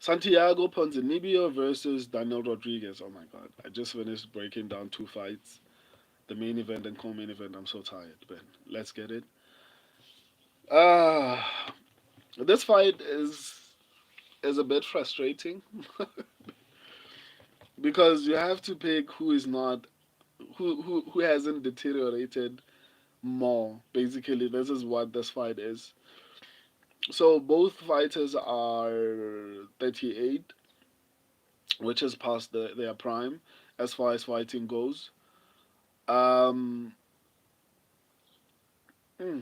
Santiago Ponzinibbio versus Daniel Rodriguez. Oh my god. I just finished breaking down two fights. The main event and co-main event. I'm so tired, but let's get it. Uh this fight is a bit frustrating because you have to pick who is not who hasn't deteriorated more. Basically, this is what this fight is. So both fighters are 38, which is past their prime as far as fighting goes. Um, hmm,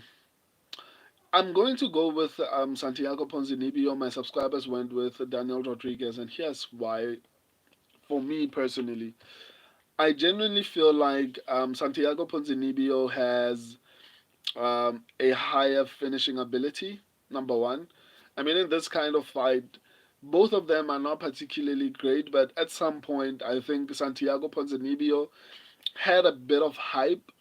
I'm going to go with Santiago Ponzinibbio. My subscribers went with Daniel Rodriguez, and here's why. For me personally, I genuinely feel like Santiago Ponzinibbio has a higher finishing ability. Number one, I mean, in this kind of fight, both of them are not particularly great, but at some point, I think Santiago Ponzinibbio had a bit of hype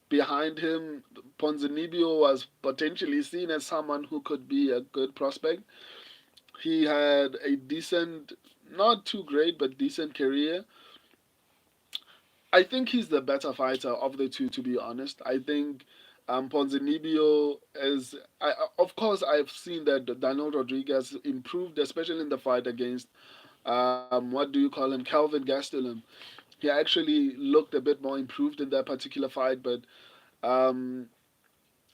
behind him. Ponzinibbio was potentially seen as someone who could be a good prospect. He had a decent, not too great, but decent career. I think he's the better fighter of the two, to be honest. I think Ponzinibbio is. Of course, I've seen that Daniel Rodriguez improved, especially in the fight against, what do you call him, Calvin Gastelum. He actually looked a bit more improved in that particular fight, but um,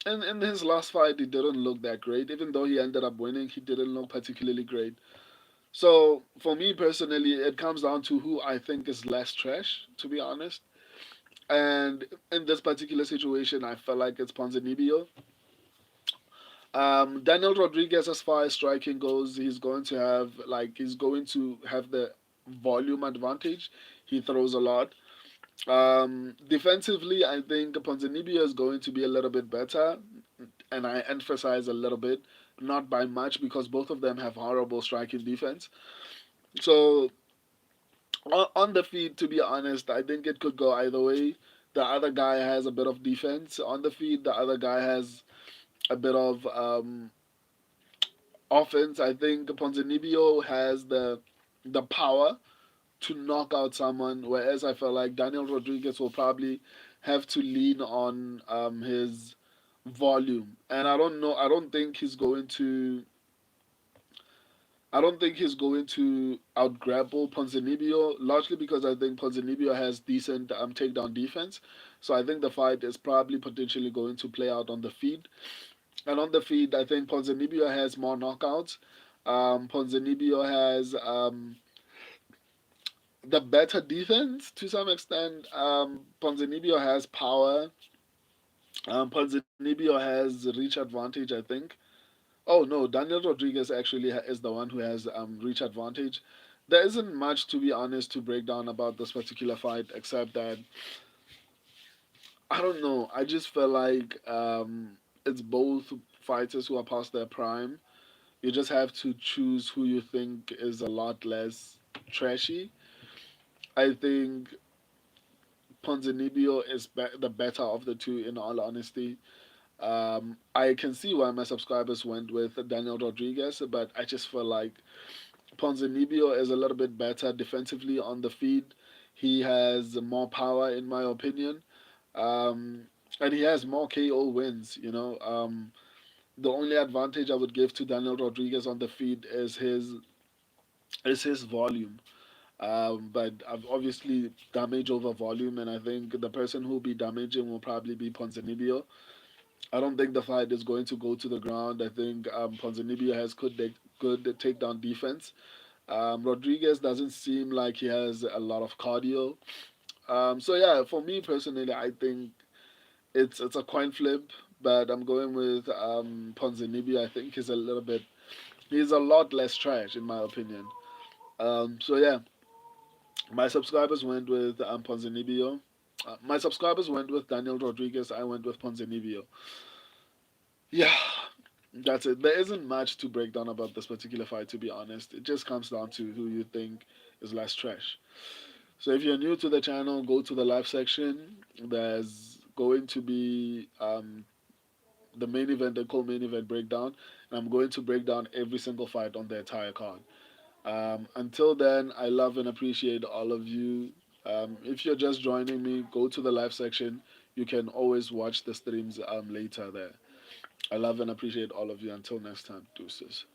in his last fight, he didn't look that great. Even though he ended up winning, he didn't look particularly great. So for me personally, it comes down to who I think is less trash, to be honest. And in this particular situation, I felt like it's Ponzinibbio. Daniel Rodriguez, as far as striking goes, he's going to have the volume advantage. He throws a lot. Defensively, I think Ponzinibbio is going to be a little bit better, and I emphasize a little bit, not by much, because both of them have horrible striking defense. So on the feet, to be honest, I think it could go either way. The other guy has a bit of defense on the feet. The other guy has a bit of offense. I think Ponzinibbio has the power to knock out someone, whereas I feel like Daniel Rodriguez will probably have to lean on his volume. And I don't know. I don't think he's going to outgrapple Ponzinibbio, largely because I think Ponzinibbio has decent takedown defense. So I think the fight is probably potentially going to play out on the feet. And on the feet, I think Ponzinibbio has more knockouts. Ponzinibbio has the better defense to some extent. Ponzinibbio has power. Ponzinibbio has reach advantage, I think. Oh no, Daniel Rodriguez actually is the one who has reach advantage. There isn't much, to be honest, to break down about this particular fight, except that I don't know. I just feel like it's both fighters who are past their prime. You just have to choose who you think is a lot less trashy. I think Ponzinibbio is the better of the two, in all honesty. I can see why my subscribers went with Daniel Rodriguez, but I just feel like Ponzinibbio is a little bit better defensively on the feet. He has more power, in my opinion, um, and he has more KO wins. The only advantage I would give to Daniel Rodriguez on the feet is his volume. But I've obviously damage over volume, and I think the person who will be damaging will probably be Ponzinibbio. I don't think the fight is going to go to the ground. I think Ponzinibbio has good takedown defense. Rodriguez doesn't seem like he has a lot of cardio. So yeah, for me personally, I think it's a coin flip, but I'm going with Ponzinibbio. I think he's a lot less trash in my opinion. So yeah, my subscribers went with Ponzinibbio. My subscribers went with Daniel Rodriguez. I went with Ponzinibbio. Yeah, that's it. There isn't much to break down about this particular fight, to be honest. It just comes down to who you think is less trash. So if you're new to the channel, go to the live section. There's going to be the main event, the co-main event breakdown, and I'm going to break down every single fight on the entire card. Until then, I love and appreciate all of you. If you're just joining me, go to the live section. You can always watch the streams later there. I love and appreciate all of you. Until next time, deuces.